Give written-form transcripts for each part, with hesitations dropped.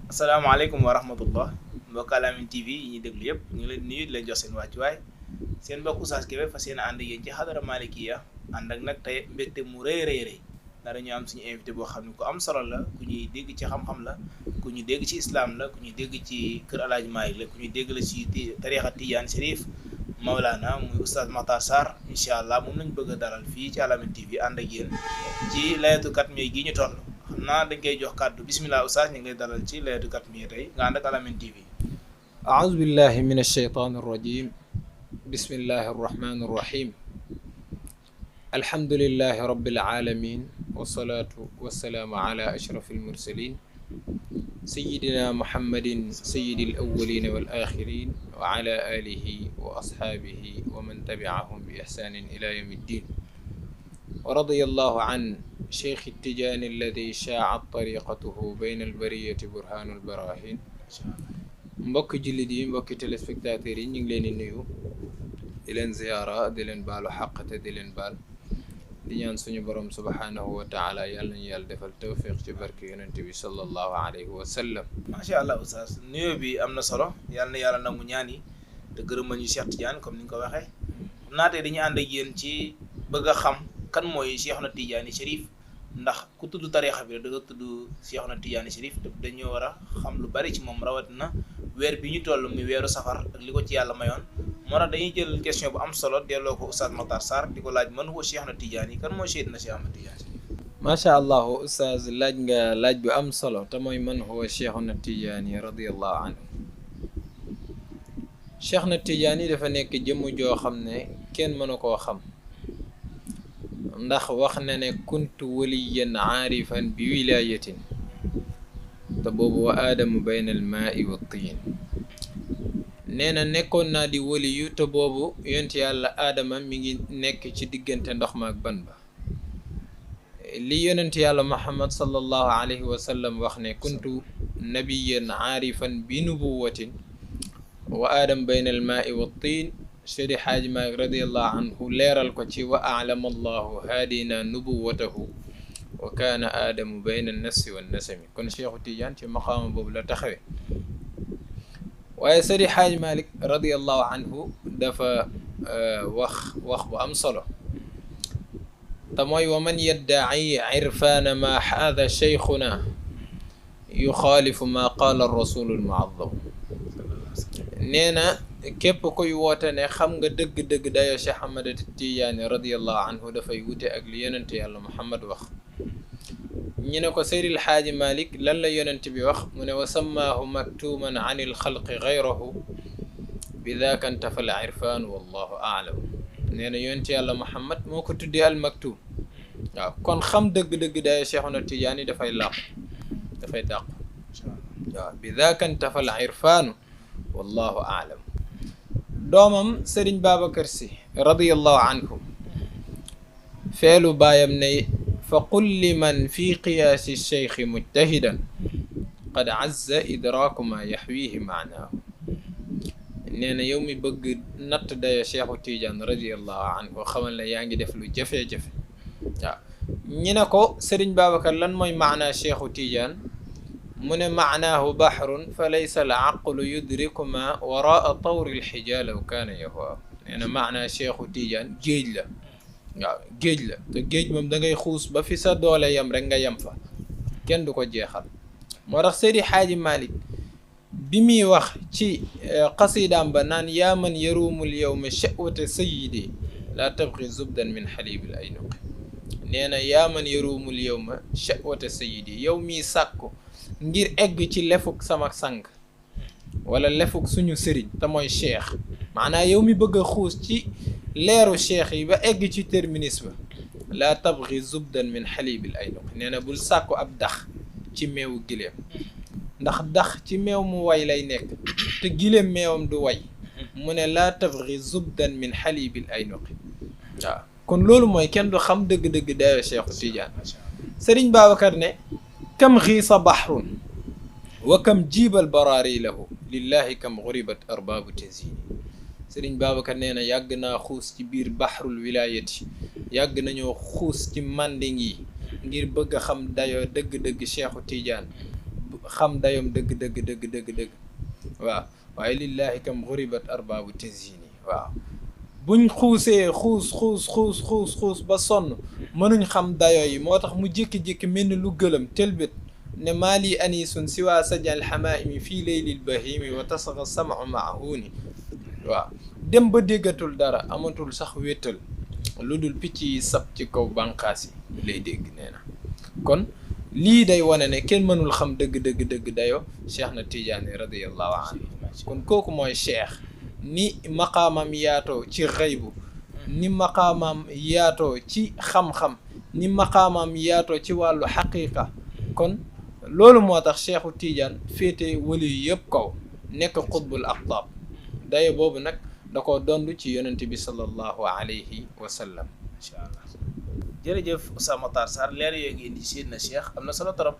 asalaamaaleykum wa rahmatullah mbokk Al Amine TV yi ñuy déglu yëpp ñu ngi leen nuyu di leen jox seen wàccuwaay seen mbokk Oustaz Kébé fas yéene ànd ak yéen ci xadara Malikiya ànd ak nag tey mbégte mu rëy rëy rëy ndax dañu am suñu invité boo xam ne ku am solo la ku ñuy dégg ci xam-xam la ku ñuy dégg ci islam la ku ñuy dégg ci kër Alaaji Maalik la ku ñuy dégg la ci tarixa Tijaan Chérif Maulana muy Oustaz Makhtar Sarr incha allah moom lañ bëgg a dalal fii ci Al Amine TV ànd ak yéen ci laylatul katmiya gi ñu toll xam naa dañ koy jox kàddu bismillah Oustaz ñu ngi lay dalal ci laylatul katmiya tey nga ànd ak Al Amine TV. أعوذ بالله من الشيطان الرجيم بسم الله الرحمن الرحيم الحمد لله رب العالمين والصلاة والسلام على أشرف المرسلين سيدنا محمد سيد الأولين والآخرين وعلى آله وأصحابه ومن تبعهم بإحسان إلى يوم الدين ورضي الله عن شيخ التجاني الذي شاعت طريقته بين البرية برهان البراهين mbokki jullit yi mbokki téléspectateurs yi ñu ngi leen di nuyu di leen ziyaara di leen baalu xaq te di leen baal di ñaan suñu borom subhaanahu wa taala yàlla nañu yàlla defal tawfiq ci barke yonent bi sallallahu alayhi wa sallam. macha allah Oustaz nuyoo bi am na solo yàlla na yàlla nangu ñaan yi te gërëmal ñu Cheikh Tidiane comme ni nga ko waxee xam naa tey dañuy ànd ak yéen ci bëgg a xam kan mooy Cheikhna Tidiane Chérif ndax ku tudd tariixa bi da nga tudd Cheikhna Tidiane Chérif te dañoo war a xam lu bari ci moom rawatina. weer bi ñu toll muy weeru safar ak li ko ci yàlla mayoon moo tax dañuy jël question bu am solo delloo ko Oustaz Makhtar Sarr di ko laaj man huwa Cheikhna Tidiane yi kan mooy Cheikhna Tidiane. macha allah Oustaz laaj nga laaj bu am solo te mooy man huwa Cheikhna Tidiane radiyallahu anhu. Cheikhna Tidiane dafa nekk jëmm joo xam ne kenn mënu koo xam ndax wax na ne kuntu waliyan aarifan bi wilayatin te boobu wa aadamu bayna al maai wa tiin nee na nekkoon naa di waliyu te boobu yonent yàlla aadama mi ngi nekk ci diggante ndox ma ak ban ba li yonent yàlla muhammad sallallahu alayhi wa sallam wax ne kuntu nabiyan aarifan bi nubuwatin wa aadam bayna al maai wa tiin Seydi Xaaji Maalik radiallahu anhu leeral ko ci wa alama allahu haadina nubuwatahu wa kaana aadamu bayna nassi wa nasami kon Cheikhu Tidiane ci maqaama boobu la taxawee waaye Seydi Xaaji Malik radiallahu anhu dafa wax bu am solo te mooy wa man yaddaci irfaana maa xaada cheikhuna yuxaalifu maa qaala rasulu lmuazzam nee na képp koy woote ne xam nga dëgg-dëgg dayoo Cheikh Ahmad Tidiane radiallahu anhu dafay wute ak li yonente yàlla Muhammad wax ñu ne ko Seydil Xaaji Malik lan la yonent bi wax mu ne wa sammaahu maktuman an il xalqi gayrahu bi daaka ntafa al irfaan wallahu aalam nee na yonent yàlla Muhammad moo ko tuddee al maktum waaw kon xam dëgg-dëgg dayo Cheikhna Tidiane dafay làqu dafay dàq waaw bi daaka ntafa al irfaanu wallahu aalam doomam Sëriñ Babacar Si radiyallahu anhu feelu baayam ne فقل لمن في قياس الشيخ مجتهدا قد عز إدراك ما يحويه معناه nee na yow mi bëgg natt dayo Cheikhu Tidiane radiallahu anhu xamal la yaa ngi def lu jafe-jafe waaw ñi ne ko Sëriñ Babacar lan mooy maanaa Cheikhu Tidiane mu ne maanaahu bahrun fa laysa al aqlu yudriku ma waraa tawri lxija law kaana yahwa nee na maanaa Cheikhu Tidiane géej la waaw géej la te géej moom da ngay xuus ba fi sa doole yam rek nga yem fa kenn du ko jeexal moo tax Seydi Xaaji Malik bi muy wax ci qasidaam ba naan yaa man yaruumul yawma sha'wata sayyidi laa tabxi zubdan min xalibil aynuqi nee na yaa man yaruumul yawma sha'wata sayyidi yow miy sàkku ngir egg ci lefuk sama sang wala lefuk suñu sëriñ te mooy cheikh maanaam yow mi bëgg a xuus ci leeru cheikh yi ba egg ci terminus ba laa tabxi zubdan min xalibil aynuq nee na bul sàkku ab dax ci meewu gileem ndax dax ci meew mu way lay nekk te gileem meewam du way mu ne laa tabxi zubdan min xalibil aynuq waaw kon loolu mooy kenn du xam dëgg-dëgg dayo Cheikhu Tidiane Sëriñ Babacar ne kam xiisa baxrun wa kam jiibal baraari lahu lillahi kam guribat arbaabu tazini Sëriñ Babacar nee na yàgg naa xuus ci biir baxrul wilayati yàgg nañoo xuus ci manding yi ngir bëgg a xam dayoo dëgg-dëgg Cheikhu Tidiane xam dayom dëgg waaw waaye lillahi kam xuribat arbaabu tazini waaw buñ xuusee xuus ba sonn mënuñ xam dayo yi moo tax mu jékki-jékki mel ni lu gëlëm telbét ne maali anisun siwa sajal xamaimi fii leylil bahimi wa tasaxa samau maahuni waaw dem ba déggatul dara amatul sax wéttal lu dul picc yi sab ci kaw bànqaas yi lay dégg nee na kon lii day wane ne kenn mënul xam dëgg dayo cheikh na Tijaani radiyallahu anhu kon kooku mooy cheikh ni maqaamam yaatoo ci xaybu ni maqaamam yaatoo ci xam-xam ni maqaamam yaatoo ci wàllu xaqiqa kon loolu moo tax cheikhu Tijaan féete wali yëpp kaw nekk xutbul aqtaab dayo boobu nag da ko dond ci yonent bi sallallahu alayhi wa sallam. incha allah jërëjëf Oustaz Makhtar Sarr leer yooyu ngi indi seen na cheikh am na solo trop.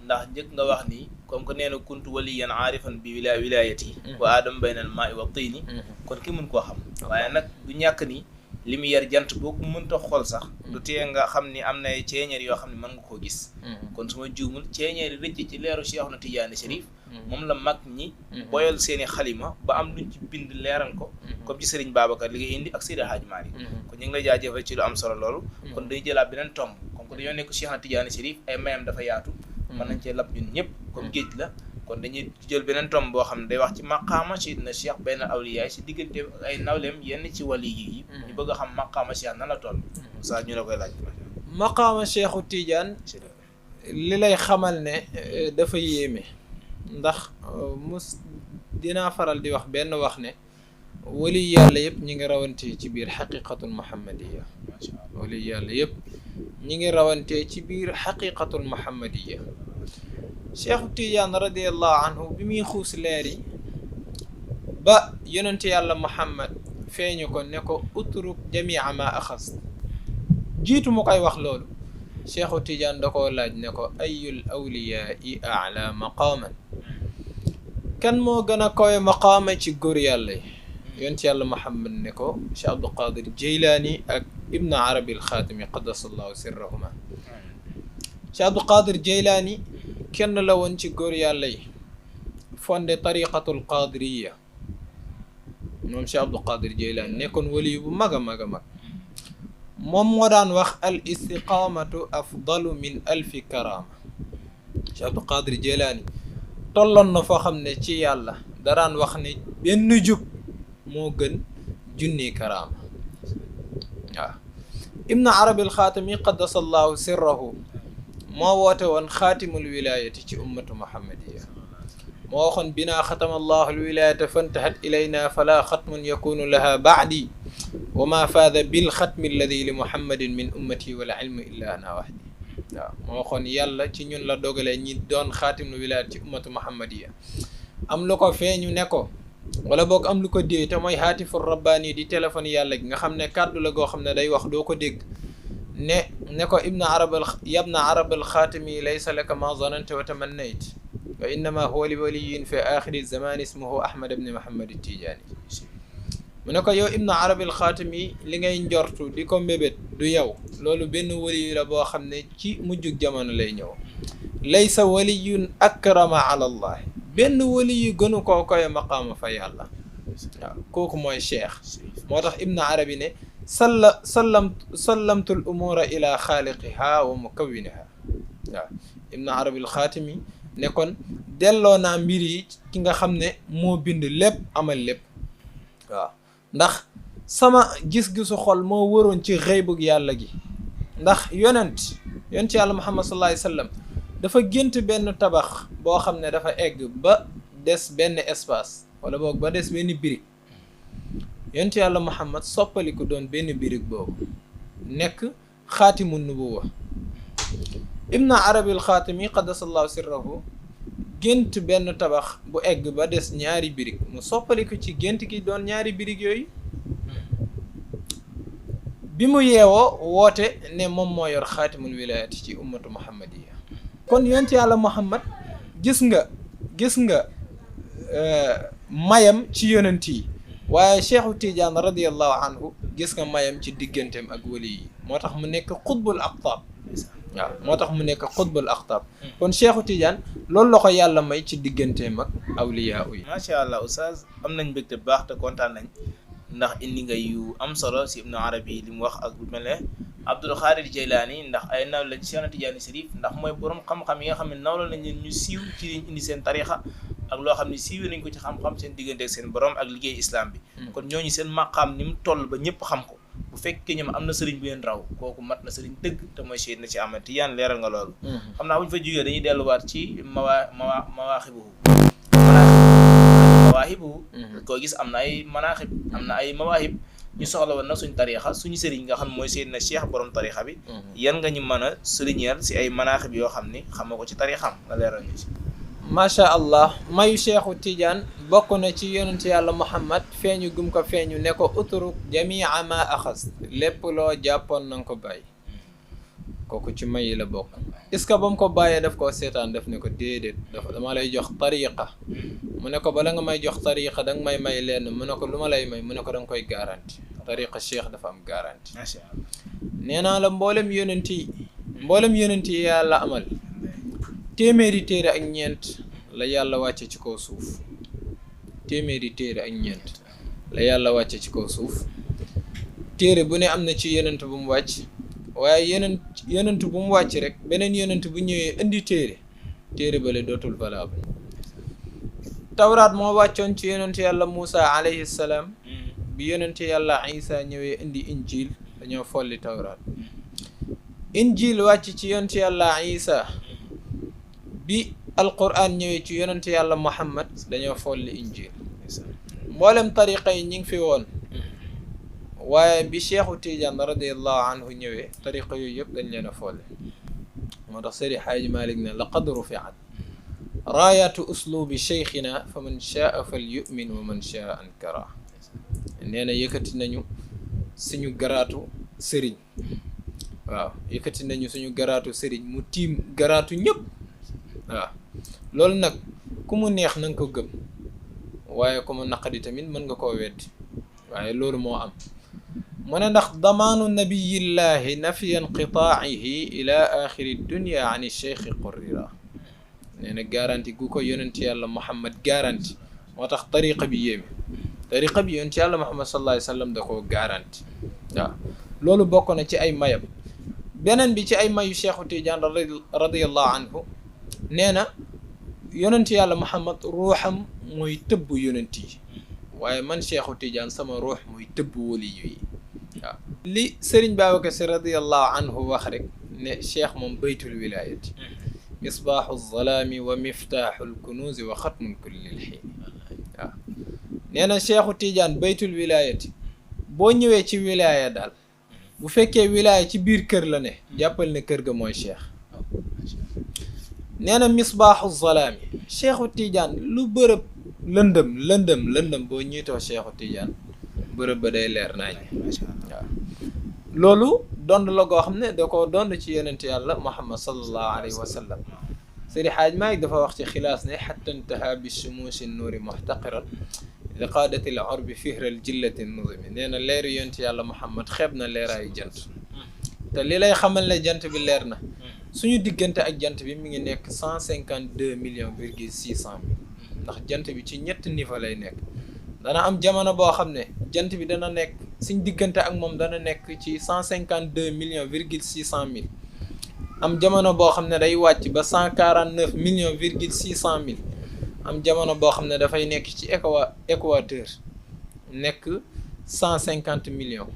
ndax njëkk nga wax ni comme que nee na kuntu waliyan aarifan bi wilayati wa adam bayna al maa'i wa tiini kon ki mun koo xam waaye nag du ñàkk ni li mu yar jant boo ko mënta xool sax du tee nga xam ni am na ceeñeer yoo xam ne mën nga koo gis kon su ma juumul ceeñeer yi rëcc ci leeru Cheikh na Tijaani Chérif moom la mag ñi boyal seeni xalima ba am luñ ci bind leeral ko comme ci Serigne Babacar li nga indi ak Seydi Hadji Malick kon ñu ngi lay jaajëfal ci lu am solo loolu kon day jëlaat beneen tomb comme que dañoo nekk Cheikh na Tijaani Chérif ay mayam dafa yaatu mën nañ cee lab ñun ñëpp comme géej la kon dañuy jël beneen tomb boo xam ne day wax ci maqaama Seydina Cheikh benn awliyaay si diggante ay nawleem yenn ci wàlli yi ñu bëgg a xam maqaama Cheikh nan la toll saa ñu la koy laaj maqaama Cheikhu Tidiane li lay xamal ne dafa yéeme ndax dinaa faral di wax benn wax ne wali yàlla yëpp ñi ngi rawante ci biir xaqiqatul muhammadiya wali yàlla yëpp ñi ngi rawante ci biir xaqiqatul muhammadiya Cheikhu Tidiane radiallahu anhu bi muy xuus leer yi ba yonent yàlla Muhammad feeñu ko ne ko utruk jamia ma axas jiitu mu koy wax loolu Cheikhu Tidiane da koo laaj ne ko ayul awliyaai ala maqaaman kan moo gën a kowe maqaama ci góor yàlla yi yonent yàlla Muhammad ne ko Cheikh Abdul Qadir Jeylaani ak Ibn Arabi al-Xaatimi qaddasallahu sirrahuma Cheikh Abdul Qadir Jeylaani kenn la woon ci góor yàlla yi fondé tariqatul qadiriya moom Cheikh Abdul Qadir Jeylaani nekkoon wali bu mag a mag a mag moom moo daan wax al istiqaamatu afdalu min alfi karaama Cheikh Abdul Qadir Jeylaani tolloon na foo xam ne ci yàlla daraan wax ne benn jub moo gën junni karaama waaw Ibn Arabi al-Xaatimi qaddasallahu sirrahu moo woote woon xaatimul wilayati ci ummatu muhammadiya moo waxoon binaa xatama allahu alwilayata fantahat ilayna fala xatmun yakunu laha baadi wa ma faada bil xatmi alladi li muhammadin min ummati wala ilmu illa ana waxdi waaw moo waxoon yàlla ci ñun la dogalee ñi doon xaatimul wilayati ci ummatu muhammadiya am lu ko feeñu ne ko wala boog am lu ko déey te mooy haatifur rabbaani di téléphone yàlla gi nga xam ne kàddu la goo xam ne day wax doo ko dégg ne ko yabna arab alxaatimi laysa laka ma zananta wa tamannayt wa innama huwa li waliyin fi axiri zaman ismuhu ahmad ibni muhammad tijaani mu ne ko yow ibna arab alxaatimi li ngay njortu di ko mbébét du yow loolu benn wali la boo xam ne ci mujjug jamono lay ñëw laysa waliyun akrama ala allah benn wali yu gënu koo koy maqaama fa yàlla waaw kooku mooy cheikh moo tax ibna arabi ne sallamtu l umuura ila xaaliqiha wa mukawwiniha waaw ibna arabi alxaatimi ne kon delloo naa mbir yi ki nga xam ne moo bind lépp amal lépp waaw ndax sama gis-gisu xol moo waroon ci xëybug yàlla gi ndax yonent yàlla muhammad sallallahu alayhi wa sallam dafa gént benn tabax boo xam ne dafa egg ba des benn espace wala boog ba des benn birig yonent yàlla muhammad soppaliku doon benn birig boobu nekk xaatimu nubuwa ibn arabi alxaatimi qaddasallahu sirrahu gént benn tabax bu egg ba des ñaari birig mu soppaliku ci gént gi doon ñaari birig yooyu bi mu yeewoo woote ne moom moo yor xaatimul wilayati ci ummatu muhammadiya kon yonent yàlla muhammad gis nga mayam ci yonent yi waaye Cheikhu Tidiane radiallahu anhu gis nga mayam ci digganteem ak wali yi moo tax mu nekk xutbul aqtaab waaw moo tax mu nekk xutbul aqtaab kon Cheikhu Tidiane loolu la ko yàlla may ci digganteem ak awliyaa yi. macha allah oustaz am nañ mbégte bu baax te kontaan nañ ndax indi nga yu am solo si Ibnu Arabi li mu wax ak lu mel ne Abdul Xaadir Jaylaani ndax ay naw lañ Cheikh Tidiane Chérif ndax mooy borom xam-xam yi nga xam ne nawla nañ leen ñu siiw ci liñ indi seen tarixa ak loo xam ne siiwee nañ ko ci xam-xam seen diggante ak seen borom ak liggéey islam bi. kon ñooñu seen maqaam ni mu toll ba ñëpp xam ko. bu fekkee ñoom am na sëriñ bu leen raw kooku mat na sëriñ dëgg te mooy Seydina Cheikh Ahmed Tidiane leeral nga loolu. xam naa bu ñu fa jugee dañuy delluwaat ci mawaaxibuhu koo gis am na ay manaaxib am na ay mawaahib ñu soxla woon nag suñ tariixa suñu sëriñ nga xam mooy Seydina Cheikh borom tariixa bi yan nga ñu mën a sëriñeel si ay manaaxib yoo xam ni xamoo ko ci tariixam nga leeral ñu si. macha allah mayu Cheikhu Tidiane bokk na ci yonent yàlla Muhammad feeñu gum ko feeñu ne ko utruk jamia ma axas lépp loo jàppoon na nga ko bàyyi kooku ci may yi la bokk. est-ce que ba mu ko bàyyee daf koo seetaan daf ne ko déedéet dama lay jox tariqa mu ne ko bala nga may jox tariqa da nga may lenn mu ne ko lu ma lay may mu ne ko da nga koy garanti tariqa Cheikh dafa am garanti. macha allah nee naa la mboolem yonent yi yàlla amal. téeméeri téere ak ñeent la yàlla wàcce ci kaw suuf téeméeri téere ak ñeent la yàlla wàcce ci kaw suuf téere bu ne am na ci yonent bu mu wàcc waaye yonent bu mu wàcc rek beneen yonent bu ñëwee indi téere bale dootul valable. tawraat moo wàccoon ci yonent yàlla Muusa alayhi salaam bi yonent yàlla Isa ñëwee indi injil dañoo folli tawraat. injil wàcc ci yonent yàlla Isa bi alquran ñëwee ci yonent yàlla Muhammad dañoo folli injil. mboolem tariqa yi ñi ngi fi woon waaye bi Cheikhu Tidiane radiallahu anhu ñëwee tariqa yooyu yëpp dañ leen a folle. moo tax Seydi Xaaji Malik ne laqad rufiat raayatu uslubi cheikhina fa man shaa fal yumin wa man shaa ankara. nee na yëkkati nañu suñu garaatu sëriñ waaw yëkkati nañu suñu garaatu sëriñ mu tiim garaatu ñëpp waaw loolu nag ku mu neex na nga ko gëm waaye ku mu naqadi tamit mën nga koo weddi waaye loolu moo am. mu ne ndax damaanu nabiyillahi nafiya inqitaa'ihi ila axiri dunia an cheikhi qurrira. nee na garanti gu ko yonent yàlla Muhammad garanti moo tax tariqa bi yéeme tariqa bi yonent yàlla Muhammad sallallahu alayhi wa sallam da koo garanti waaw loolu bokk na ci ay mayam. beneen bi ci ay mayu Cheikhu Tidiane radiyallahu anhu nee na yonent yàlla Muhammad ruuxam mooy tëbb yonent yi waaye man Cheikhu Tidiane sama ruux mooy tëbb waliyu yi waaw. li Serigne Babacar Sy radiyallahu anhu wax rek ne Cheikh moom baytul wilayati misbaaxu zalaami wa miftaaxul kunuuzi wa xatmul kulli xiin waaw. nee na Cheikhu Tidiane baytul wilayati boo ñëwee ci wilaya daal bu fekkee wilaya ci biir kër la ne jàppal ne kër ga mooy Cheikh. nee na misbaaxu zalaami Cheikhu Tidiane lu bërëb lëndëm boo ñiitoo Cheikhu Tidiane bërëb ba day leer nañ waaw. loolu dond la goo xam ne da ko dond ci yonent yàlla Muhammad sallallahu alayhi wa sallam. Seydi Xaaj Maalik dafa wax ci xilaas ne xatta intaha bi shumuusi nuuri muxtaqiran li qaadati l urbi fihral jillati nuzumi. nee na leeru yonent yàlla Muhammad xeeb na leeraayu jant te li lay xamal ne jant bi leer na suñu diggante ak jant bi mi ngi nekk 152 millions virgule 600 mille ndax jant bi ci ñetti niveau lay nekk. dana am jamono boo xam ne jant bi dana nekk suñ diggante ak moom dana nekk ci 152 millions virgule 600 mille am jamono boo xam ne day wàcc ba 149 millions virgule 600 mille am jamono boo xam ne dafay nekk ci équateur nekk 150 millions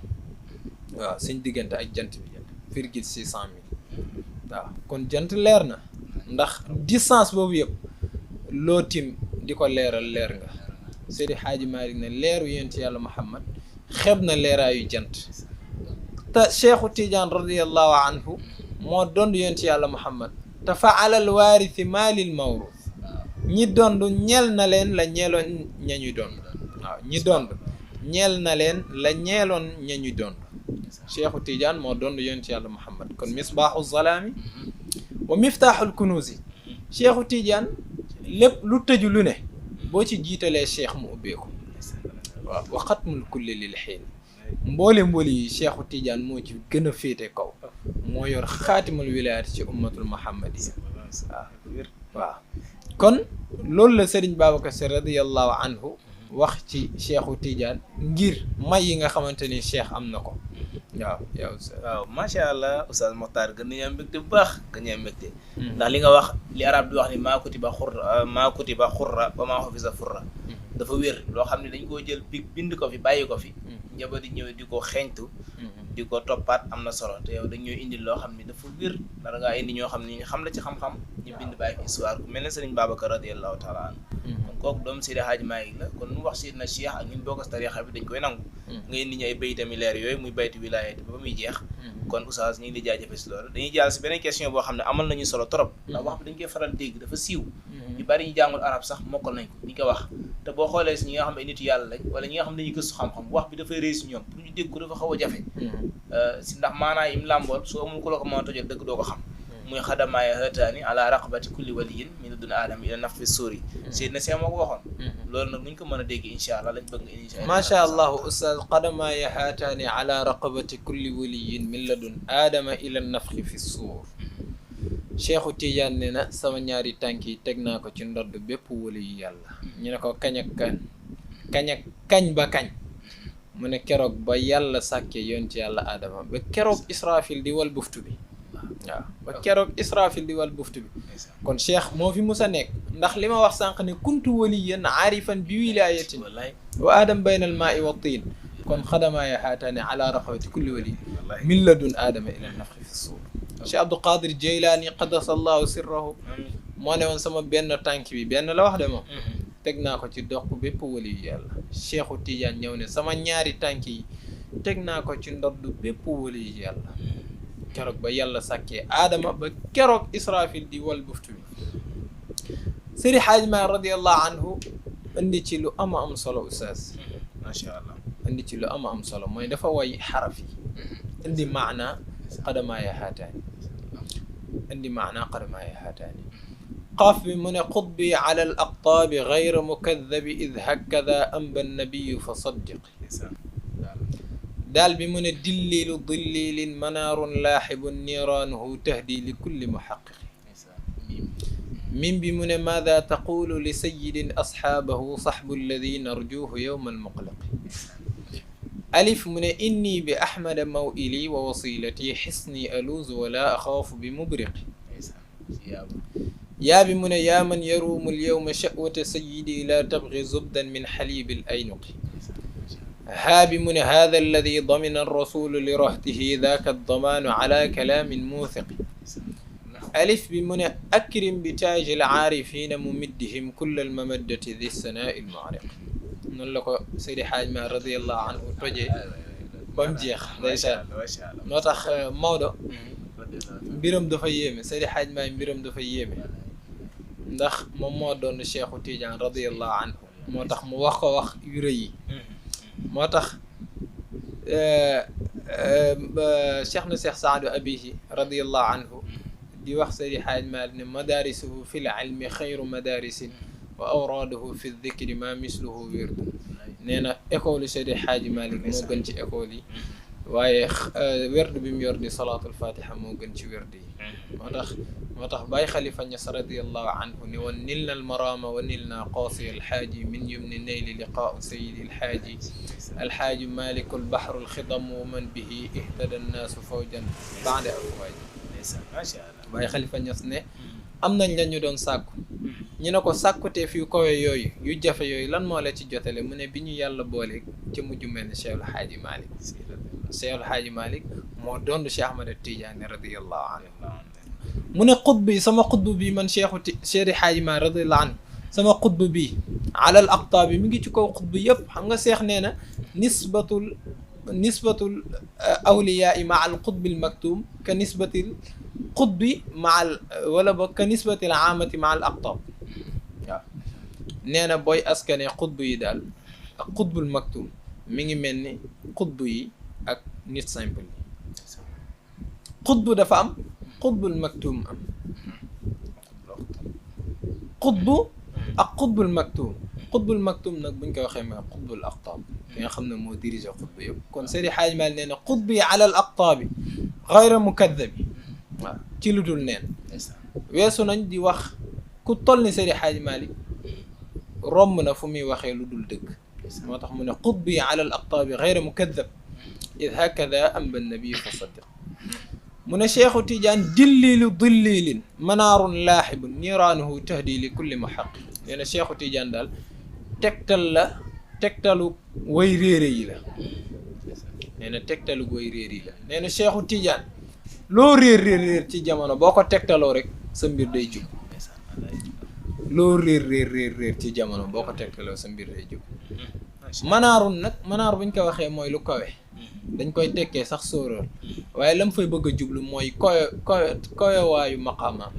waaw suñ diggante ak jant bi virgule 600 mille waaw. kon jant leer na ndax distance boobu yëpp loo tim di ko leeral leer nga. Seydi Xaaji Maalik ne leeru yonent yàlla Muhammad xeeb na leeraayu jant te Cheikhu Tidiane radiyallahu anhu moo dond yonent yàlla Muhammad te fa alal waarisi maalil mawruus ñi dond ñeel na leen la ñeeloon ñañuy dond waaw ñi dond ñeel na leen la ñeeloon ñañuy dond. Cheikhu Tidiane moo dond yonent yàlla Muhammad kon misbaaxu zalaami wa miftaaxul kunuuzi. Cheikhu Tidiane lépp lu tëju lu ne boo ci jiitalee cheikh mu ubbeeku waaw wa xatmul kulli lil xiin mboole yi Cheikhu Tidiane moo ci gën a féete kaw moo yor xaatimul wilaayat ci ummatul muhammadiya waaw kon loolu la Serigne Babacar Sy radiyallahu anhu wax ci Cheikhu Tidiane ngir may yi nga xamante ni cheikh am na ko waaw yow waaw macha allah Oustaz Mokhtar gën nañu am mbégte bu baax gën nañu am mbégte ndax li nga wax li arab di wax ni maa kutiba xurra wa maa xufisa furra dafa wér loo xam ne dañ koo jël bind ko fi bàyyi ko fi njaboot di ñëw di ko xeeñtu di ko toppaat am na solo te yow dañ ñoo indil loo xam ne dafa wér ndax dangaa indi ñoo xam ne ñu xam la ci xam-xam ñu bind bàyyi fi histoire ku mel ne Serigne Babacar radiyallahu taala anhu kon kooku doomu Seydi Hadji Malick la kon mu wax Seydina Cheikh ak ñun bokk tariixa bi dañ koy nangu nga indi ñu ay baytami leer yooyu muy bayti wilaayati ba muy jeex kon Oustaz ñu ngi di jaajëfe si loolu dañuy jàll si beneen question boo xam ne amal nañu solo trop ndax wax bi dañ koy faral dégg dafa siiw ñu bari ñu jàngul arab sax mokkal nañ ko ñu ko wax te boo xoolee si ñi nga xam ne nitu yàlla lañ wala ñi nga xam ne dañuy gëstu xam-xam wax bi dafay réy si ñoom pour ñu dégg ko dafa xaw a jafe si ndax maanaa yim làmbool soo amul ku la ko mën a tojal dëgg doo ko xam muy xadamaaya hëtaani ala raqabati kulli waliyin min dun aadama ila naffi suuri Seydina Cheikh moo ko waxoon loolu nag nuñ ko mën a dégg incha allah lañ bëgg nga incha macha allah ustaz qadamaaya haataani ala raqabati kulli waliyin min ladun aadama ila nafxi fi suur Cheikhu Tidiane ne na sama ñaari tànk yi teg naa ko ci ndodd bépp wali yu yàlla ñu ne ko kañ ak kañ ba kañ mu ne keroog ba yàlla sàkkee yoon ci yàlla aadama ba keroog israfil di wal buftu bi waaw ba keroog israfil di wal buftu bi kon cheikh moo fi musa nekk ndax li ma wax sànq ne kuntu waliyan aarifan bi wilayatin wa aadam bayna al maai wa tiin kon xadamaaya haataani ala raqabati kulli wali min ladun aadama ila nafxi fi suur Cheikh Abdou Qadir Jeylaani qaddasallahu sirrahu moo ne woon sama benn tànk bi benn la wax de moom teg naa ko ci dox bépp wali yu yàlla Cheikhu Tidiane ñëw ne sama ñaari tànk yi teg naa ko ci ndodd bépp wali yu yàlla keroog ba yàlla sàkkee aadama ba keroog israfil di wal buftu bi Seydi Hadji Malick radiyallahu anhu indi ci lu ama am solo oustaz macha allah indi ci lu ama am solo mooy dafa way xaraf yi indi maana qadamaaya haataani indi maana qadamaaya haataani qaaf bi mu ne qutbi ala al aqtaabi gayra mukadabi id hakada amba nabiyu fa saddiq daal bi mu ne dillilu dillilin manaarun laaxibun niiraanuhu tahdi li kulli muxaqiqi min bi mu ne maada taqulu li sayidin asxaabahu saxbu alladi narjuuhu yowma almuqlaqi alif mu ne inni bi ahmada mawili wa wasilati xisni aluuzu wala axaafu bi mubriqi yaa bi mu ne yaa man yaruumu alyowma sha'wata sayidi laa tabgi zubdan min xalibi alaynuqi haa bi mu ne haada alladi damina arrasulu li rahtihi daaka addamaanu ala kalaamin muusiqi alif bi mu ne akrim bi taaji alaarifina mumiddihim kulla almamaddati di sanaa'i almu'riq noonu la ko Seydi Hadji Malick radiyallahu anhu tojee ba mu jeex ndeysaan moo tax Maodo mbiram dafa yéeme Seydi Hadji Malick mbiram dafa yéeme ndax moom moo doon Cheikhu Tidiane radiyallahu anhu moo tax mu wax ko wax yu rëy yi moo tax cheikh na cheikh Saadu Abihi radiyallahu anhu di wax Seydi Hadji Malick ne madaarisuhu fi l ilmi xayru madaarisin wa awraaduhu fi dikri ma misluhu wirdu nee na école Seydi Hadji Malick moo gën ci école yi waaye werd bi mu yor di salaatul fatiha moo gën ci werd yi moo tax Baay Xalifa Ñas radiyallahu anhu ni woon nil na almarama wa nil na qaasi alxaaji min yumni nayli liqaau sayidi alxaaji alxaaji maliku albaxru alxidamu wa man bihi ihtada annaasu fawjan baada afwaaji macha allah Baay Xalifa Ñas ne am nañ la ñu doon sàkku ñu ne ko sàkkutee fi kawe yooyu yu jafe yooyu lan moo la ci jotale mu ne bi ñu yàlla boole ci mujj mel ne Cheikh El Hadji Malick Cheikh El Hadji Malick moo doon Cheikh Ahmad Tidiane radiyallahu anhu mu ne xutb bi sama xutb bi man Cheikh El Hadji Malick radiyallahu anhu sama xutb bi alal aqtaab bi mi ngi ci kaw xutb yëpp xam nga Cheikh nee na nisbatul awliyaa ma al xutb al maktum ka nisbatil xutbi ma al wala ba ka nisbatil aamati ma al aqtaab waaw nee na booy askane xutb yi daal ak xutbul maktum mi ngi mel ni xutb yi ak nit simple yi xutb dafa am xutbul maktum am xutbu ak xutbul maktum xutbul maktum nag buñ ko waxee mooy xutbul aqtaab ki nga xam ne moo dirigé xutba yëpp kon Seydi Hadji Malick nee na xutbi ala al aqtaabi gayra mukadabi waaw ci lu dul neen weesu nañ di wax ku toll ni Seydi Hadji Malick romb na fu muy waxee lu dul dëgg moo tax mu ne xutbi ala al aqtaabi gayra mukadab id hakada amba nabi fa saddiq mu ne Cheikhu Tidiane dillilu dillilin manaarun laaxibun niiraanuhu tahdi li kulli muhaqqiq nee na Cheikhu Tidiane daal tegtalu way réere yi la nee na tegtalu way réer yi la nee na Cheikhu Tidiane loo réer ci jamono boo ko tegtaloo rek sa mbir day jub loo réer ci jamono boo ko tegtaloo sa mbir day jub manaarun nag manaar buñ ko waxee mooy lu kawe dañ koy tekkee sax sóoróor waaye lam fay bëgg a jublu mooy koyowaayu maqaamaam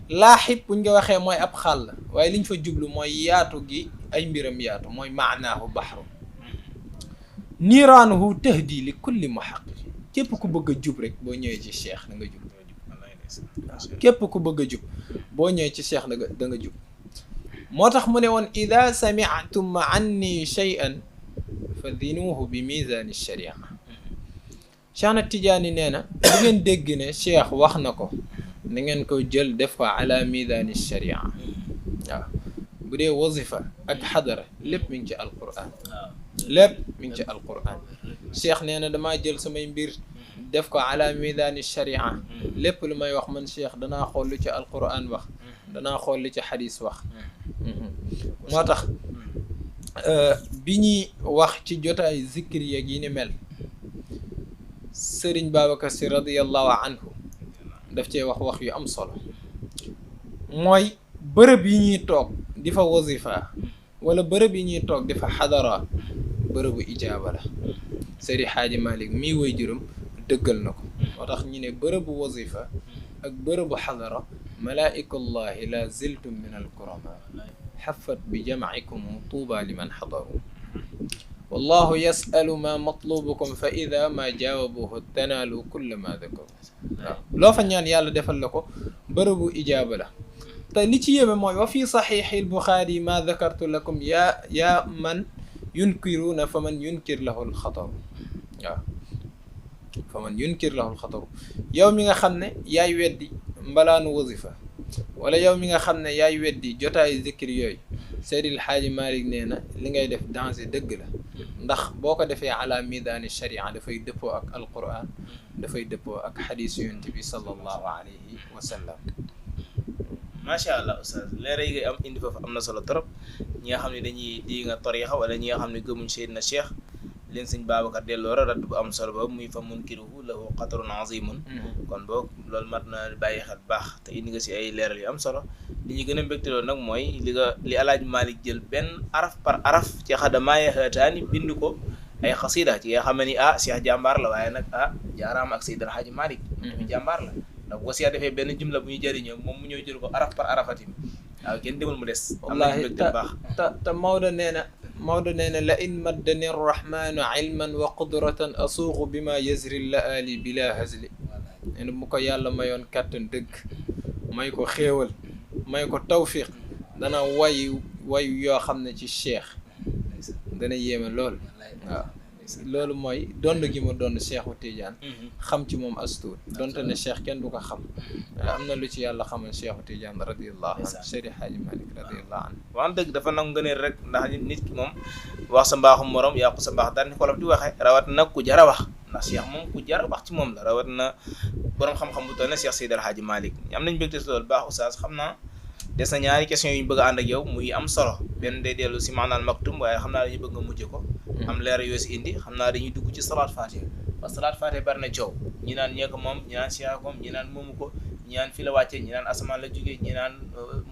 laaxib buñ ko waxee mooy ab xàll waaye liñ fa jublu mooy yaatu gi ay mbiram yaatu mooy maanaahu baxru niiraanuhu tahdi li kulli muhaqqiq képp ku bëgg a jub rek boo ñëwee ci cheikh da nga jub képp ku bëgg a jub boo ñëwee ci cheikh da nga jub moo tax mu ne woon ida sami'tum anni shay'an fa dinuuhu bi mizaani sharia Cheikh na Tidiane nee na bu ngeen dégg ne cheikh wax na ko na ngeen ko jël def ko ala mizaani sharia waaw bu dee wazifa ak xadara lépp mi ngi ci alquran lépp mi ngi ci alquran cheikh nee na damaa jël samay mbir def ko ala mizaani sharia lépp lu may wax man cheikh danaa xool lu ci alquran wax danaa xool lu ci xadis wax moo tax bi ñuy wax ci jotaay zikri yeeg yi ni mel Sëriñ Babacar Si radiyallahu anhu daf cee wax yu am solo mooy bërëb yi ñuy toog di fa wazifa wala bërëb yi ñuy toog di fa xadara bërëbu ijaaba la Seydi Hadji Malick mii woy juróom dëggal na ko moo tax ñu ne bërëbu wazifa ak bërëbu xadara malaa'ikullahi la ziltum min alkurama xafat bi jamcikum tuuba liman xadaru wallahu yasalu ma matlubukum fa ida ma jaawabuhu tanaalu kulla ma dakaru waaw loo fa ñaan yàlla defal la ko bërëbu ijaaba la te li ci yéeme mooy wa fi saxiixi albuxaari ma dakartu lakum yaa man yunkiruuna fa man yunkir lahu alxataru waaw fa man yunkir lahu alxataru yow mi nga xam ne yaay weddi mbalaanu wazifa wala yow mi nga xam ne yaay weddi jotaay zikri yooyu Seydil Hadji Malick nee na li ngay def danger dëgg la ndax boo ko defee ala midaani sharia dafay dëppoo ak alquran dafay dëppoo ak xadis yonent bi sallallahu alayhi wa sallam. macha allah oustaz leeral yi ngay am indi foofu am na solo trop ñi nga xam ne dañuy di nga tarixa wala ñi nga xam ne gëmuñ Seydina Cheikh leen sëñ Babacar delloo radd bu am solo ba muy fa munkiruhu lahu qatarun azimun kon boog loolu mat na bàyyi xel baax te indi nga si ay leeral yu am solo li ñu gën a mbégteloo nag mooy li Alaaji Malick jël benn araf par araf ci xadamaaya xaataani bind ko ay xasida ci nga xam ne ni Cheikh jàmbaar la waaye nag jaaraam ak Seydil Hadji Malick mi jàmbaar la ndax bu ko Cheikh defee benn jumla bu ñu jëriñoo moom mu ñëw jël ko araf par arafatim waaw kenn demul mu des am nañu mbégte baax te Maodo nee na la in maddani rrahmanu ilman wa qudratan asuuqu bima yazri la ali bila hazli nee na bu ko yàlla mayoon kàttan dëgg may ko xéewal may ko tawfiq dana wayu yoo xam ne ci cheikh dana yéeme lool waaw loolu mooy dond gi ma doon Cheikhu Tidiane xam ci moom astuut donte ne cheikh kenn du ko xam am na lu ci yàlla xamal Cheikhu Tidiane radiyallahu anhu Seydi Hadji Malick radiyallahu anhu wax dëgg dafa nangu ngëneel rek ndax nit ki moom wax sa mbaaxum morom yàqu sa mbaax daal ni ko la di waxee rawat na ku jar a wax ndax cheikh moom ku jar a wax ci moom la rawat na borom xam-xam bu toll ne Cheikh Seydil Hadji Malick am nañ mbégte si loolu baax oustaz xam naa des na ñaari question yu ñu bëgg a ànd ak yow muy am solo benn day dellu si maanaam maktum waaye xam naa dañuy bëgg nga mujj ko am leer yoo si indi xam naa dañuy dugg ci salaat fatiha parce que salaat fatiha bari na coow ñi naan ñee ko moom ñi naan cheikh moom ñi naan moomu ko ñi naan fi la wàcce ñi naan asamaan la jógee ñi naan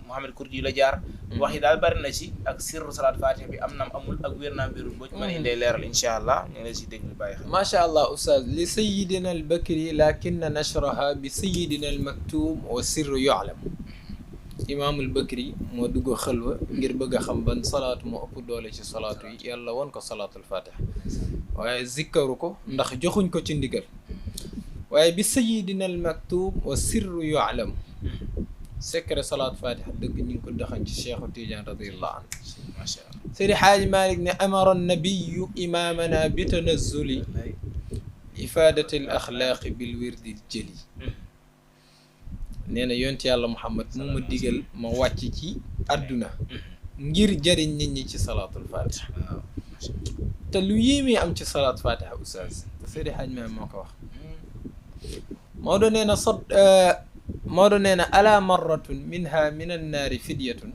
Mouhamed Kurdi la jaar wax yi daal bari na ci ak sirru salaat fatiha bi am nam amul ak wér naa mbiru boo ci mën a indee leeral incha allah ñu ngi lay si déglu bàyyi xel macha allah oustaz li sayidina al bakri lakinna nashraha bi sayidina al maktum wa sirru yu'lam imaamul bakri moo dugg xalwa ngir bëgg a xam ban salaatu moo ëpp doole ci salaatu yi yàlla woon ko salaatul fatiha waaye zikkaru ko ndax joxuñ ko ci ndigal waaye bi sayidina al maktub wa sirru yu'lam secret salaat fatiha dëgg ñu ngi ko dëxañ ci Cheikhu Tidiane radiyallahu anhu. macha allah. Seydi Xaaji Malik ne amara nabiyu imamana bi tanazzuli ifadati al axlaaqi bil wirdi jëli. nee na yonent yàlla Muhammad mu ma digal ma wàcc ci àdduna ngir jëriñ nit ñi ci salaatul fatiha. te lu yéemee am ci salaat fatiha oustaz Seydi Xaaji Malik moo ko wax. Maodo nee na Maodo nee na ala marratun minha min annaari fidyatun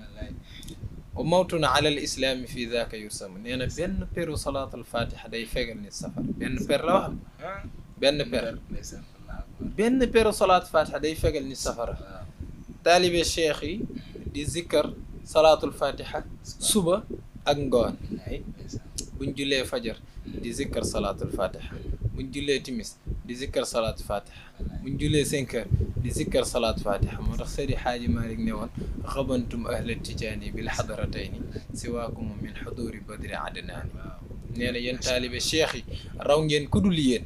wa mawtun ala al islaami fi daaka yursamu. nee na benn peru salaatul fatiha day fegal nit safara. benn per la wax benn per. benn peru salaat fatiha day fegal nit safara. taalibe cheikh yi di zikkar salaatul fatiha suba ak ngoon. buñ jullee fajar di zikkar salaatul fatiha. buñ jullee timis di zikkar salaatul fatiha. buñ jullee 5 heures di zikkar salaatul fatiha. moo tax Seydi Xaaji Malik ne woon xabantum ahla tijaani bil xadaratayni siwaakum min xuduri badri adnaani. nee na yéen taalibe cheikh yi raw ngeen ku dul yéen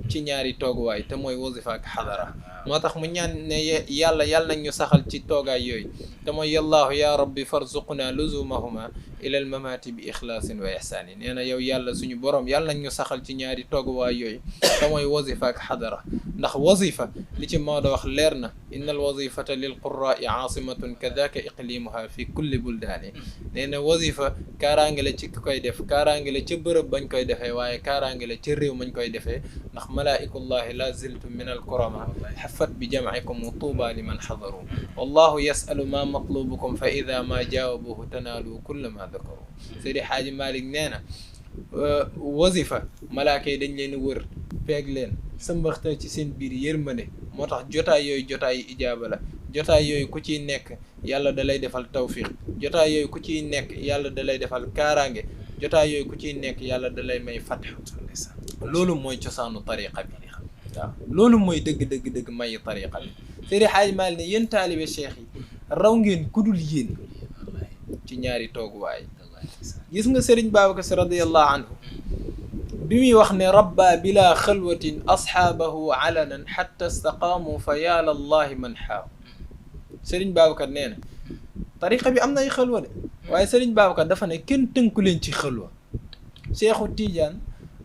ci ñaari tooguwaay te mooy wasifa ak xadara. moo tax mu ñaan ne yàlla nañ ñu saxal ci toogaay yooyu te mooy yallaahu ya rabbi farzuqna luzumahuma ila al mamati bi ixlaasin wa ihsaani. nee na yow yàlla suñu borom yàlla nañ ñu saxal ci ñaari tooguwaay yooyu te mooy wasifa ak xadara. ndax wasifa li ci Maodo wax leer na inna al wasifata lil qurraai aasimatun kadaka iqlimuha fi kulli buldaani. nee na wasifa kaaraange la ci ki koy def kaaraange la ca bërëb bañ koy defee waaye kaaraange la ca réew mañ koy defee ndax malaa'ikullahi la ziltum min al kurama xafat bi jamcikum wa tuuba liman xadaru wallahu yasalu ma matlubukum fa ida ma jaawabuhu tanaalu kulla ma dakaru. Seydi Xaaji Malik nee na wasifa malaaka yi dañ leen wër peeg leen sëmbaxtal ci seen biir yërmande. moo tax jotaay yooyu jotaay yi ijaaba la. jotaay yooyu ku ciy nekk yàlla da lay defal tawfiq. jotaay yooyu ku ciy nekk yàlla da lay defal kaaraange. jotaay yooyu ku ciy nekk yàlla da lay may fatx. loolu mooy cosaanu tariqa bi. waaw loolu mooy dëgg may tariqa bi. Seydi Xaaji Maalik ne yéen taalibe cheikh yi raw ngeen kudul yéen ci ñaari tooguwaay. gis nga Sëriñ Babacar Si radiyallahu anhu bi muy wax ne rabba bila xalwatin asxaabahu alanan xatta istaqaamu fa yaa lallahi man xaaw. Sëriñ Babacar nee na tariqa bi am na ay xalwa de waaye Sëriñ Babacar dafa ne kenn tënku leen ci xalwa. Cheikhu Tidiane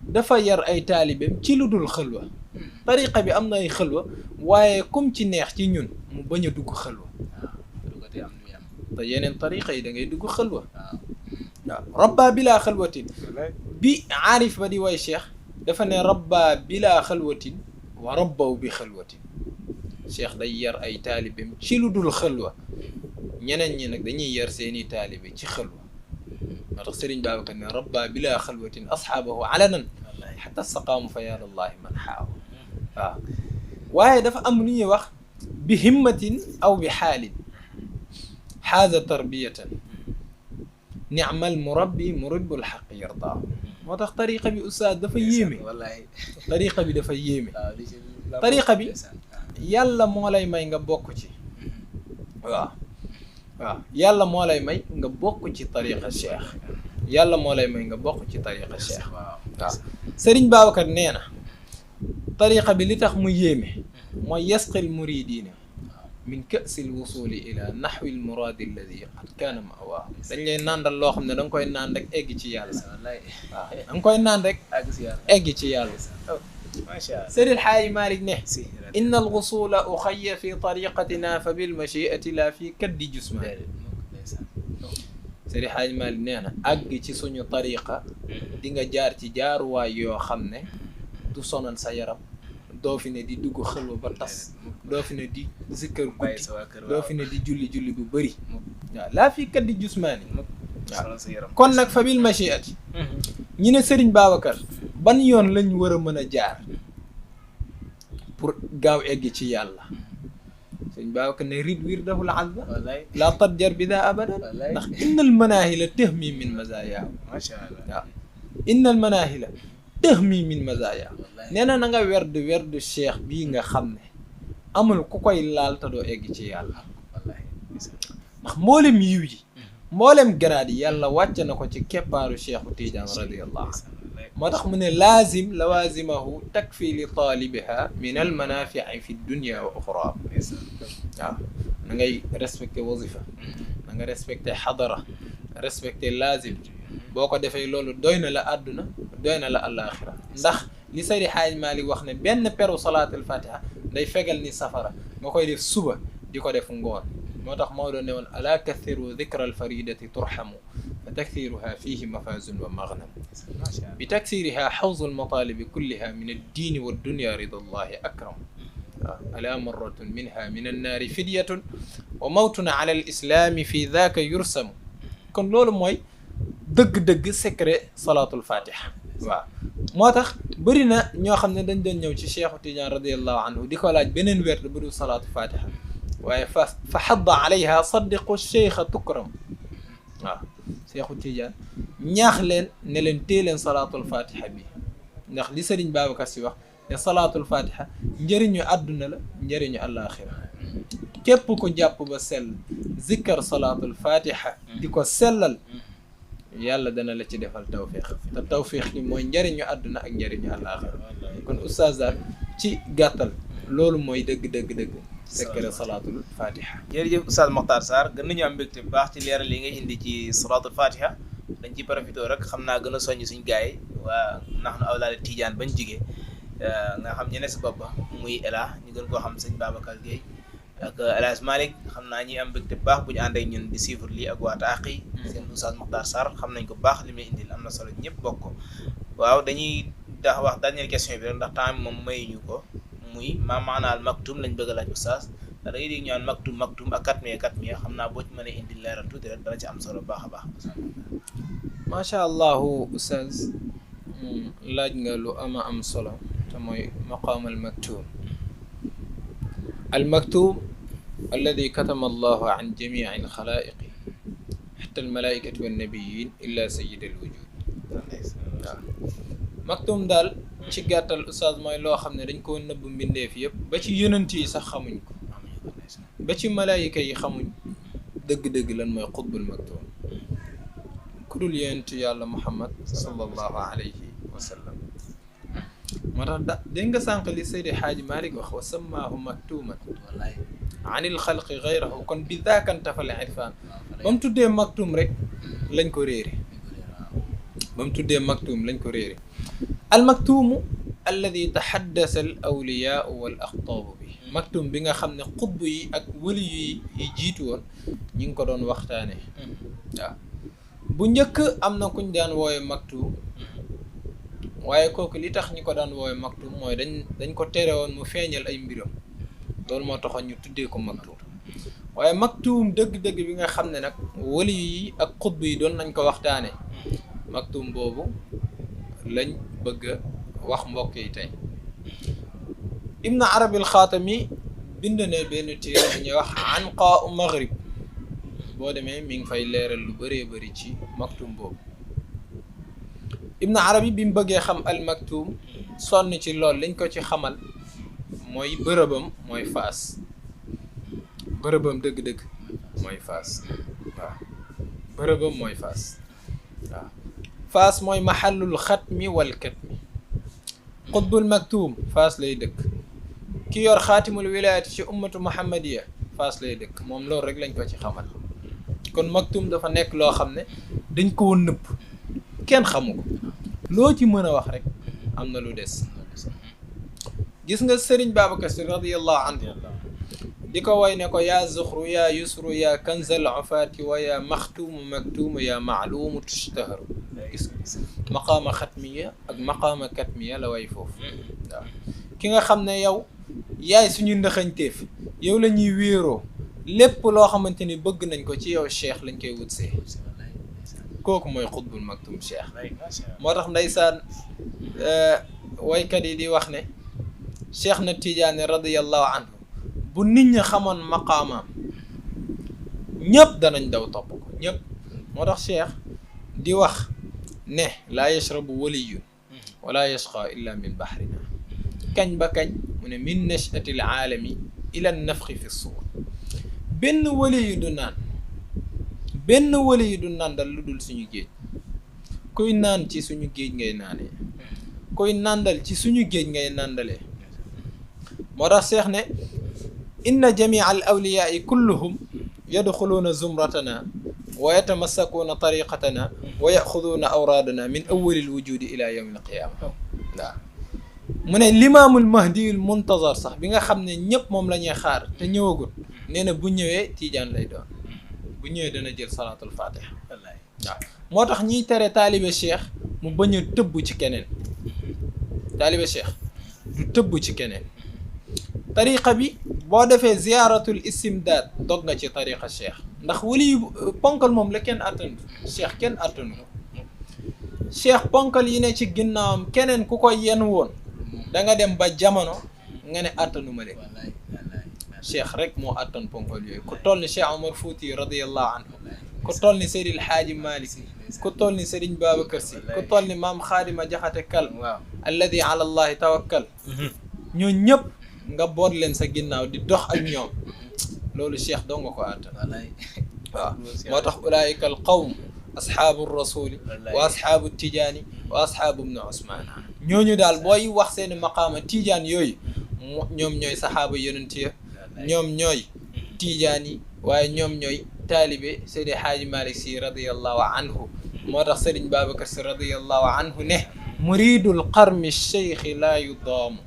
dafa yar ay taalibeem ci lu dul xalwa. tariqa bi am na ay xalwa waaye comme ci neex ci ñun mu bañ a dugg xalwa. te yeneen tariqa yi da ngay dugg xalwa. waaw rabba bila xalwatin bi aarif ba di way cheikh dafa ne rabba bila xalwatin wa rabbaw bi xalwatin. cheikh day yar ay taalibeem ci lu dul xalwa ñeneen ñi nag dañuy yar seeni taalibe ci xalwa. moo tax Sëriñ Babacar ne rabba bila xalwatin asxaabahu alanan xatta staqaamu fa yaa lallahi man xaaw. waaw waaye dafa am lu ñuy wax bi himmatin aw bi xaalin xaaza tarbiyatan ni'mal murabbi muribbul xaq yardaahu. moo tax tariqa bi oustaz dafa yéeme. tariqa bi dafa yéeme. tariqa bi yàlla moo lay may nga bokk ci. waaw yàlla moo lay may nga bokk ci tariqa cheikh. yàlla moo lay may nga bokk ci tariqa cheikh. waaw Sëriñ Babacar nee na tariqa bi li tax mu yéeme mooy yasqil muridina min kasil wusuli ila naxwi l muraadi alladi qad kaana mawaa. dañ lay nàndal loo xam ne da nga koy naan rek egg ci yàlla. waaw da nga koy naan rek egg ci yàlla. macha allah. Seydi Xaaji Malik ne inna al wusula uxayya fi tariqatina fa bil machiati la fi kaddi jusmaan. Seydi Xaaji Malik nee na àgg ci suñu tariqa di nga jaar ci jaaruwaay yoo xam ne du sonal sa yaram. doo fi ne di dugg xelwa ba tas. doo fi ne di zikkër guddi. doo fi ne di julli bu bëri. waaw laa fi kaddi jusmaani. waaw kon nag fa bil machiati ñi ne Sëriñ Babacar ban yoon lañ war a mën a jaar pour gaaw egg ci yàlla. Sëriñ Babacar ne rid wir daful azba laa tadjar bi daa abadan ndax innal manahila tahmi min mazaya. macha allah. waaw innal manahila tahmi min mazaya. nee na nga werdu cheikh bii nga xam ne amul ku koy laal te doo egg ci yàlla. ndax mboolem yiw yi mboolem garaad yi yàlla wàcce na ko ci keppaaru cheikhu Tidiane radiyallahu anhu. moo tax mu ne laazim lawazimahu takfi li taalibiha min al manafii fi dunya wa uxra. waaw na ngay respecté wazifa na nga respecté xadara respecté lazim boo ko defee loolu doy na la àdduna doy na la àllaaxira ndax li Seydi Xaaj Maalik wax ne benn peru salaatul fatiha day fegal ni safara nga koy def suba di ko def ngoon moo tax Maodo ne woon alaa kathiru dikra alfaridati turhamu fa takthiruha fihi mafazun wa maghnam bi taksiriha xawzu almatalibi kulliha min addiini wa dunya rida allahi akram ala marratun minha min annaari fidyatun wa mawtun ala alislaami fi daaka yursamu kon loolu mooy dëgg-dëgg secret salaatul fatiha waaw moo tax bëri na ñoo xam ne dañ doon ñëw ci Cheikhu Tidiane radiallahu anhu di ko laaj beneen werd bu dul salaatu fatiha waaye fa xadda alayha saddiqu cheikha tukram waaw Cheikhu Tidiane ñaax leen ne leen tée leen salaatul fatiha bi ndax li Sëriñ Babacar Si wax ne salaatul fatiha njëriñu àdduna la njëriñu àllaaxira képp ko jàpp ba sell zikkar salaatul fatiha di ko sellal yàlla dana la ci defal tawfiix te tawfiix ni mooy njëriñu àdduna ak njëriñu àllaaxira kon oustaz daal ci gàttal loolu mooy dëgg secret salaatul fatiha. jërëjëf oustaz Makhtar Sarr gën nañu am mbégte bu baax ci leeral li nga indi ci salaatul fatiha dañ ci profité rek xam naa gën a soññ suñ gars yi waa ndax nu awlaade Tidiane bañ jigee nga xam ñene si bopp ba muy Ela ñu gën koo xam sëñ Babacar Gueye ak El Hadj Malick xam naa ñi am mbégte bu baax bu ñu ànd ak ñun di suivre lii ak waa Taaxi seen oustaz Makhtar Sarr xam nañ ko bu baax li muy indil am na solo ñëpp bokk ko waaw dañuy tax wax dernière question bi rek ndax temps moom mayuñu ko muy maanaal maktum lañ bëgg a laaj oustaz da ngay dégg ñu naan maktum ak katmiya xam naa boo ci mën a indil leeral tuuti rek dana ci am solo bu baax a baax. macha allah oustaz laaj nga lu am solo te mooy maqaam al maktum المكتوب الذي كتم الله عن جميع الخلائق حتى الملائكة والنبيين إلا سيد الوجود مكتوم دال ci gàttal oustaz mooy loo xam ne dañ koo nëbb mbindeef yëpp ba ci yonent yi sax xamuñ ko ba ci malaayika yi xamuñ dëgg-dëgg lan mooy xutbul maktum ku dul yonent yàlla Muhammad sallallahu alayhi wa sallam moo tax dégg nga sànq li Seydi Xaaji Maalik wax wa sammaahu maktuman anil xalqi gayrahu kon bi daakanta fal irfan ba mu tuddee maktum rek lañ ko réere al maktuumu alladi taxaddasa al awliyaau wal axtaabu bi maktum bi nga xam ne xutb yi ak wali yi jiitu woon ñi ngi ko doon waxtaane waaw bu njëkk am na kuñ daan wooye maktum waaye kooku li tax ñi ko daan woowe maktum mooy dañ ko tere woon mu feeñal ay mbiram loolu moo taxoon ñu tuddee ko maktum waaye maktum dëgg-dëgg bi nga xam ne nag wali yi ak xutb yi doon nañ ko waxtaane maktum boobu lañ bëgg a wax mbokk yi tey Ibn Arabi al-Xaatami bind na benn téere bu ñuy wax Anqaa Maghrib boo demee mi ngi fay leeral lu bëree bëri ci maktum boobu Ibn Arabi bi mu bëggee xam al maktum sonn ci lool liñ ko ci xamal mooy bërëbam mooy Faas bërëbam dëgg-dëgg mooy Faas waaw bërëbam mooy Faas waaw Faas mooy maxallul xatmi wal katmi xutbul maktum Faas lay dëkk ki yor xaatimul wilaayati ci ummatu muhammadiya Faas lay dëkk moom loolu rek lañ ko ci xamal kon maktum dafa nekk loo xam ne dañ koo nëpp kenn xamu ko loo ci mën a wax rek am na lu des gis nga Sëriñ Babacar Si radiyallahu anhu di ko way ne ko yaa zuxru yaa yusru yaa kanzal ufaati wa yaa maxtuumu maktuumu yaa maaluumu tushtaharu gis maqaama xatmiya ak maqaama katmiya la way foofu waaw ki nga xam ne yow yaay suñu ndaxañteef yow la ñuy wéeroo lépp loo xamante ni bëgg nañ ko ci yow cheikh lañ koy wutsee kooku mooy xutbul maktum cheikh moo tax ndeysaan waykat yi di wax ne cheikh na Tijaani radiyallahu anhu bu nit ñi xamoon maqaamaam ñëpp danañ daw topp ko ñëpp moo tax cheikh di wax ne laa yashrabu waliyun wala yashqa illa min bahrina kañ ba kañ mu ne min nachati l aalami ila nafxi fi suur benn waliyu du naan dal lu dul suñu géej kuy naan ci suñu géej ngay naanee kuy nàndal ci suñu géej ngay nàndalee moo tax seex ne inna jamia al awliyaai kulluhum yadxuluuna zumratana wa yatamassakuuna tariqatana wa yaxuduuna awraadana min awali l wujudi ila yawmi al qiyaama waaw mu ne limaamul mahdiyul muntazar sax bi nga xam ne ñëpp moom la ñuy xaar te ñëwagul nee na bu ñëwee tiijaan lay doon bu ñëwee dana jël salaatul fatiha waaw moo tax ñiy tere taalibe cheikh mu bañ a tëbb ci keneen taalibe cheikh du tëbb ci keneen tariqa bi boo defee ziyaaratul istimdaad dog nga ci tariqa cheikh ndax wali ponkal moom la kenn attanu cheikh kenn attanu ko cheikh ponkal yi ne ci ginnaawam keneen ku ko yen woon da nga dem ba jamono nga ne attanuma leen cheikh rek moo attan ponkal yooyu ku toll ni cheikh Omar Fouti radiyallahu anhu ku toll ni Seydil Haaji Malik ku toll ni Serigne Babacar Sy ku toll ni maam Xaadima Jaxate Kal alladi ala allahi tawakkal ñoo ñëpp nga boot leen sa ginnaaw di dox ak ñoom loolu cheikh doo nga ko attan waaw moo tax ulaayika al qawm asxaabu rasuli wa asxaabu tijaani wa asxaabu ibnu Usmaan ñooñu daal booy wax seeni maqaama tijaan yooyu ñoom ñooy saxaaba yonent ya ñoom ñooy tijaan yi waaye ñoom ñooy taalibe Seydi Haaji Malik Sy radiyallahu anhu moo tax Serigne Babacar Sy radiyallahu anhu ne muridul qarmi cheikhi laa yudaamu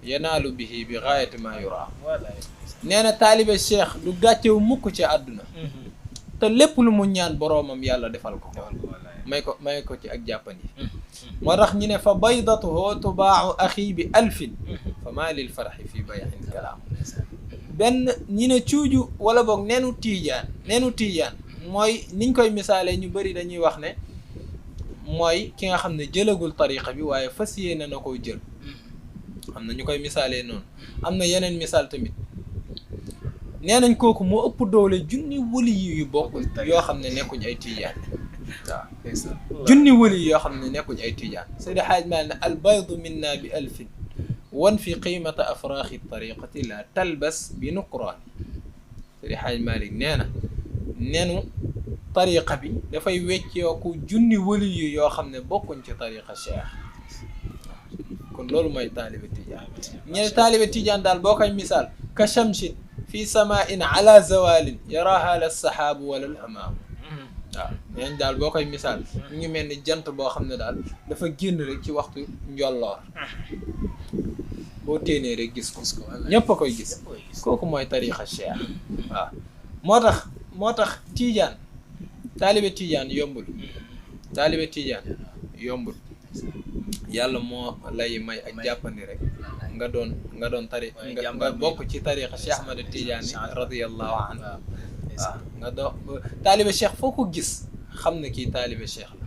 yanaalu bihi bi gaayati ma yuraa nee na taalibe cheikh du gàccewu mukk ci àdduna te lépp lu mu ñaan boroomam yàlla defal ko may ko ci ak jàppandi moo tax ñu ne fa baydatuhu tubaaxu axi bi alfin fa maa lil faraxi fii bayaxin kalaam benn ñi ne cuuju wala boog neenu tiijaan mooy niñ koy misaalee ñu bëri dañuy wax ne mooy ki nga xam ne jëlagul tariqa bi waaye fas yéene na koo jël am na ñu koy misaalee noonu am na yeneen misaal tamit nee nañ kooku moo ëpp doole junni wali yu bokkul yoo xam ne nekkuñ ay tiijaan waaw junni wali yoo xam ne nekkuñ ay tiijaan Seydi Haaji Maalik ne al baydu minna bi alfin wan fi qiimata afraaxi tariqati la talbas bi nuqraan Seydi Haaji Maalik nee na nenu tariqa bi dafay wecceeku junni wali yu yoo xam ne bokkuñ ci tariqa cheikh kon loolu mooy taalibe tijaan ñene taalibe tijaan daal boo koy misaal ka shamsin fi samain ala zawalin yaraha la sahaabu wala al amaamu waaw neen daal boo koy misaal ñu ngi mel ni jant boo xam ne daal dafa génn rek ci waxtu njolloor boo téenee rek gis ko ñëpp a koy gis kooku mooy tariqa cheikh waaw moo tax tijaan taalibe tijaan yombul yàlla moo lay may ak jàppandi rek nga doon nga bokk ci tariqa Cheikh Ahmad Tidiane radiyallahu anhu waaw nga doon taalibe cheikh foo ko gis xam na kii taalibe cheikh la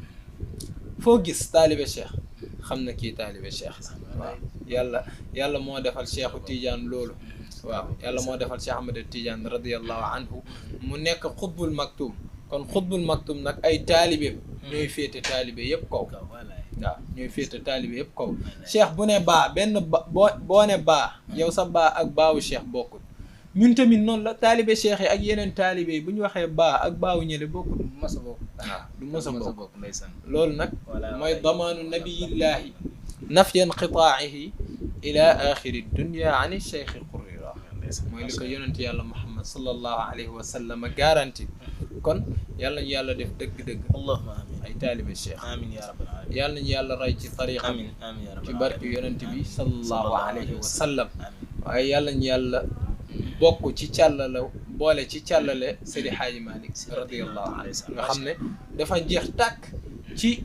foo gis taalibe cheikh xam na kii taalibe cheikh la waaw yàlla moo defal Cheikhu Tidiane loolu waaw yàlla moo defal Cheikh Ahmad Tidiane radiyallahu anhu mu nekk xutbul maktum kon xutbul maktum nag ay taalibe ñooy féete taalibe yëpp kaw waaw ñooy féete taalibe yëpp kaw cheikh bu ne baa benn boo ne baa yow sa baa ak baawu cheikh bokkul ñun tamit noonu la taalibe cheikh yi ak yeneen taalibe yi bu ñu waxee baa ak baawu ñële bokkul du mës a bokk waaw du mës a bokk loolu nag mooy damaanu nabiyillahi nafyan qitaa'ihi ila axiri dunya ani cheikh qurira mooy li ko yonent yàlla Muhammad sallallahu alayhi wa sallam garanti kon yàlla ñu yàlla def dëgg-dëgg allahumma amiin ay taalibe cheikh amiin ya rabbal alamin yàlla ñu yàlla ray ci tariqa amiin amiin ya rabbal alamin ci barke yonent bi sallallahu alayhi wa sallam waaye yàlla ñu yàlla bokk ci càllala boole ci càllale Seydi Haaji Malik radiyallahu anhu nga xam ne dafa jeex tàkk ci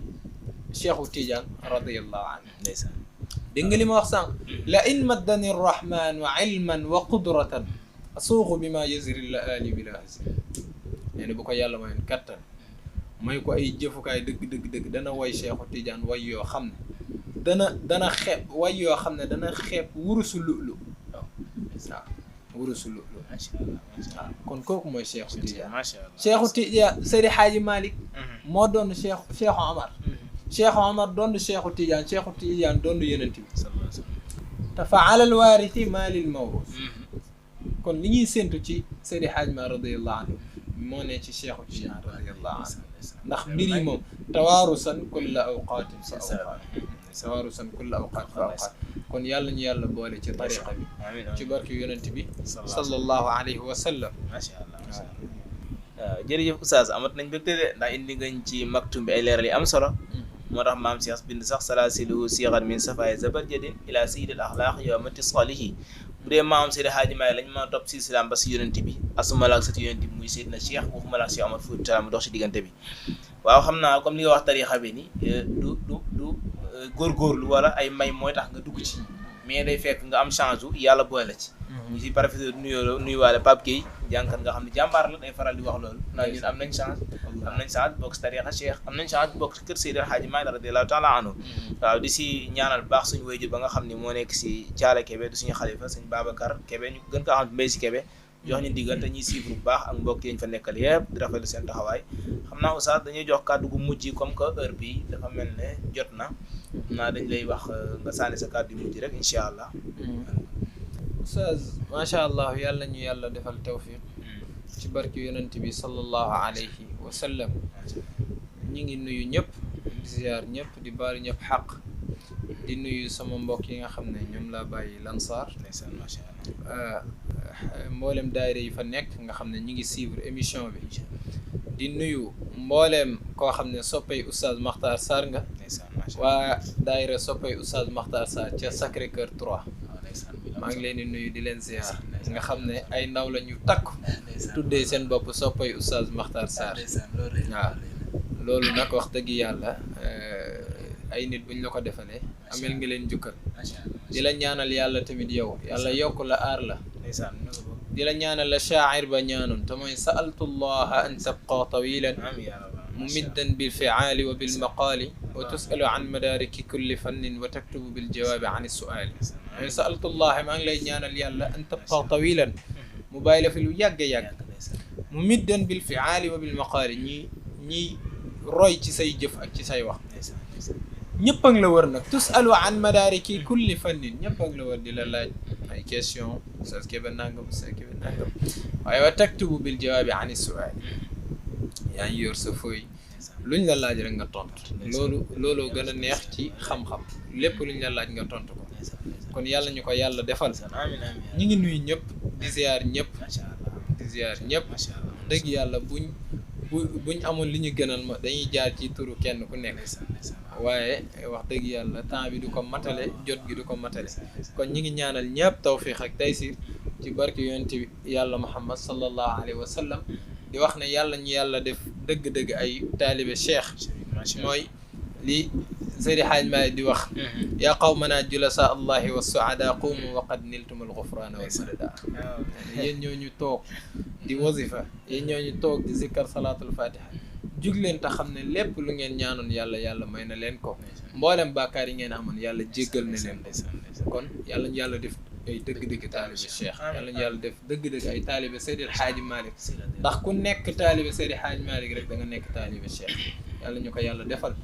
Cheikhu Tidiane radiyallahu anhu ndeysaan dégg nga li ma wax sànq la in maddani rrahmanu ilman wa qudratan asuuqu bi ma yasri la ali bila hasir nee na bu ko yàlla mayoon kattan may ko ay jëfukaay dëgg dana way Cheikhu Tidiane way yoo xam ne dana xeeb way yoo xam ne dana xeeb wurusu lu'lu waaw wurusu lu'lu waaw kon kooku mooy Cheikhu Tidiane Cheikhu Tidiane Seydi Haaji Malik moo doon Cheikhu Omar Cheikh Omar doon Cheikhu Tidiane doon yonent bi te fa alal waarisi maa lil mawruus kon li ñuy séntu ci Seydi Haaji Malik radiyallahu anhu moo ne ci Cheikhu Tidiane radiyallahu anhu ndax mbir yi moom tawaarusan kulla awqaatin fa awqaat tawaarusan kulla awqaatin fa awqaat kon yàlla ñu yàlla boole ci tariqa bi ci barke yonent bi sallallahu alayhi wa sallam. macha allah macha allah. waaw jërëjëf oustaz amat nañ bëgte de ndax indi ngañ ci maktum bi ay leeral yi am solo. moo tax maam Cheikh bind sax salaasiluhu siixan min safaay zabarjadin ila sayyidil axlaaq yawmati salihi bu dee maam Seydi Hadji Maalik lañ mën a topp si islam ba si yonent bi asumalaak sati yonent bi muy Seydina Cheikh waxumalaak Cheikh Omar Fouti Tall mu dox si diggante bi. waaw xam naa comme li nga wax tarixa bi ni du góorgóorlu wala ay may mooy tax nga dugg ci mais day fekk nga am chance u yàlla boole la ci. ñu si professeur nuyuwaale Pape Gueye jàngkat nga xam ne jàmbaar la day faral di wax loolu ndax ñun am nañ chance bokk si tarixa Cheikh am nañ chance bokk si kër Seydi Hadji Maalik radiyallahu taala anhu. waaw di si ñaanal baax suñu wayjur ba nga xam ne moo nekk si Thialé Kébé du suñu xalifa sëñ Babacar Kébé ñu gën kaa xam Mbay si Kébé jox ñu digal te ñuy suivre bu baax ak mbokk yi ñu fa nekkal yëpp di rafetlu seen taxawaay xam naa oustaz dañuy jox kàddu gu mujj comme que heure bi dafa mel ne jot na naa dañ lay wax nga sànni sa kàddu yu mujj rek incha allah. oustaz macha allah yàlla ñu yàlla defal tawfiq ci barke yonent bi sallallahu alayhi wa sallam. ñu ngi nuyu ñëpp di ziar ñëpp di baari ñëpp xaq di nuyu sama mbokk yi nga xam ne ñoom laa bàyyi Lansar. ndeysaan macha allah. mboolem daayira yi fa nekk nga xam ne ñu ngi suivre émission bi di nuyu mboolem koo xam ne soppay oustaz Makhtar Sarr nga. waa daayira soppay oustaz Makhtar Sarr ca Sacré Cœur 3 maa ngi leen di nuyu di leen ziar nga xam ne ay ndaw la ñu takku tuddee seen bopp soppay oustaz Makhtar Sarr. waaw loolu nag wax dëgg yàlla ay nit buñ la ko defalee amel nga leen jukkal di la ñaanal yàlla tamit yow yàlla yokk la aar la di la ñaanal la shaa'ir ba ñaanoon te mooy sa'altu llaha an tabqa tawilan mumiddan bil fi'aali wa bil maqaali wa tus'alu an madaariki kulli fannin wa taktubu bil jawaabi an su'aali mooy sa'altu llaha maa ngi lay ñaanal yàlla an tabqa tawilan mu bàyyi la fi lu yàgg mumiddan bil fi'aali wa bil maqaali ñi roy ci say jëf ak ci say wax ñëpp a ngi la wër nag tusalu an madaariki kulli fannin ñëpp a ngi la wër di la laaj ay question Oustaz Kébé nangam Oustaz Kébé nangam waaye wa taktubu bil jawaabi ani su'aal yaa ngi yor sa fooy luñ la laaj rek nga tontu loolu gën a neex ci xam-xam lépp luñ la laaj nga tontu ko kon yàlla ñu ko yàlla defal ñi ngi nuyu ñëpp di ziar ñëpp dëgg yàlla buñ amoon li ñu gënal ma dañuy jaar ci turu kenn ku nekk waaye wax dëgg yàlla temps bi du ko matale jot gi du ko matale kon ñi ngi ñaanal ñëpp tawfiq ak taysir ci barke yonent bi yàlla Muhammad sallallahu alayhi wa sallam di wax ne yàlla ñu yàlla def dëgg-dëgg ay taalibe cheikh mooy li Seydi Hadji Malick di wax yaa qawmana julasa allahi wa suada qumu wa qad niltum al ghufrana wal madada yéen ñoo ñu toog di wazifa yéen ñoo ñu toog di zikkar salaatul fatiha jug leen te xam ne lépp lu ngeen ñaanoon yàlla may na leen ko mboolem bàkkaar yi ngeen amoon yàlla jéggal na leen kon yàlla ñu yàlla def ay dëgg-dëgg taalibe cheikh yàlla ñu yàlla def dëgg-dëgg ay taalibe Seydi Hadji Malick ndax ku nekk taalibe Seydi Hadji Malick rek da nga nekk taalibe cheikh yàlla ñu ko yàlla defal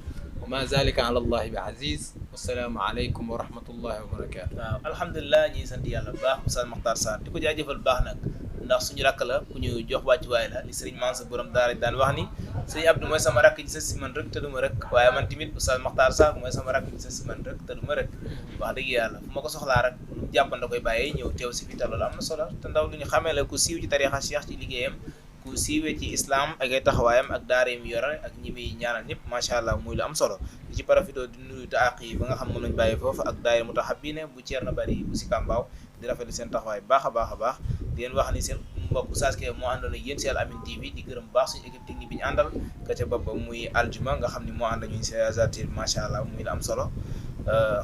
wa ma zalika ala allahi bi aziz wassalaamu aleykum wa rahmatullahi wa barakatu waaw alhamdulilah ñuy sant yàlla bu baax Oustaz Makhtar Sarr di ko jaajëfal baax nag ndax suñu rakk la ku ñu jox wàccuwaay la li sëriñ Mansour borom daara daan wax ni sëriñ Abdou mooy sama rakk ji sa si man rek te du ma rek waaye man tamit Oustaz Makhtar Sarr mooy sama rakk ji sa si man rek te du ma rek wax dëgg yàlla fu ma ko soxlaa rek lu jàppan da koy bàyyee ñëw teew si fi te loolu am na solo te ndaw lu ñu xamee la ku siiw ci tarixa Cheikh ci liggéeyam ku siiwee ci islam ak ay taxawaayam ak daara yi mu yore ak ñi muy ñaanal ñëpp macha allah muy lu am solo di ci profité di nuyu taaq yi ba nga xam moom lañ bàyyi foofu ak daayira Mutahabina bu Ceerno Bari bu si Kambaaw di rafetlu seen taxawaay baax a baax di leen wax ni seen mbokk Oustaz Kébé moo àndoon ak yéen si Al Amine TV di gërëm baax suñu équipe technique bi ñu àndal ka ca bopp muy aljuma nga xam ni moo ànd ak ñun si réalisateur macha allah muy lu am solo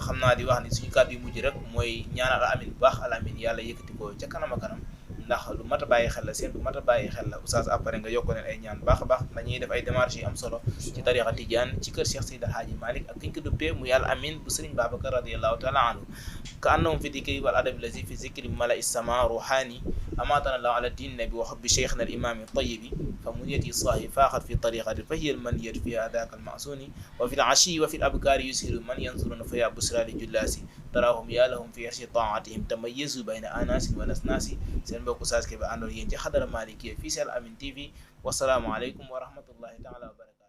xam naa di wax ni suñu kàddu yu mujj rek mooy ñaanal Al Amine bu baax Al Amine yàlla yëkkati ko ca kanam a kanam ndax lu mat a bàyyi xel la seen lu mat a bàyyi xel la Oustaz après nga yokk leen ay ñaan baax a baax dañuy def ay démarches yu am solo ci tariqa Tijaan ci kër Cheikh Seydi Hadji Malick ak ki ñu ko duppee muy Al Amine bu Serigne Babacar radiyallahu taala anhu ka annahum fi dikri wal adabi lazi fi zikri mala isama ruhani amatana allahu ala din nabi wa hubbi cheikhna al imam tayibi fa muniyati sahi faaxat fi tariqati fa hiya al maniyatu fi hadaka al masuni wa fi al ashi wa fi al abkari yusiru man yanzuruna fa ya busra li jullasi taraahum ya lahum fi yarshi taatihim tamayyazu bayna anasin wa nasnasi seen mbokk Oustaz Kébé àndoon yéen ci xadara Malikia fii si Al Amine TV wasalaamu aleykum wa rahmatullahi taala wa barakatu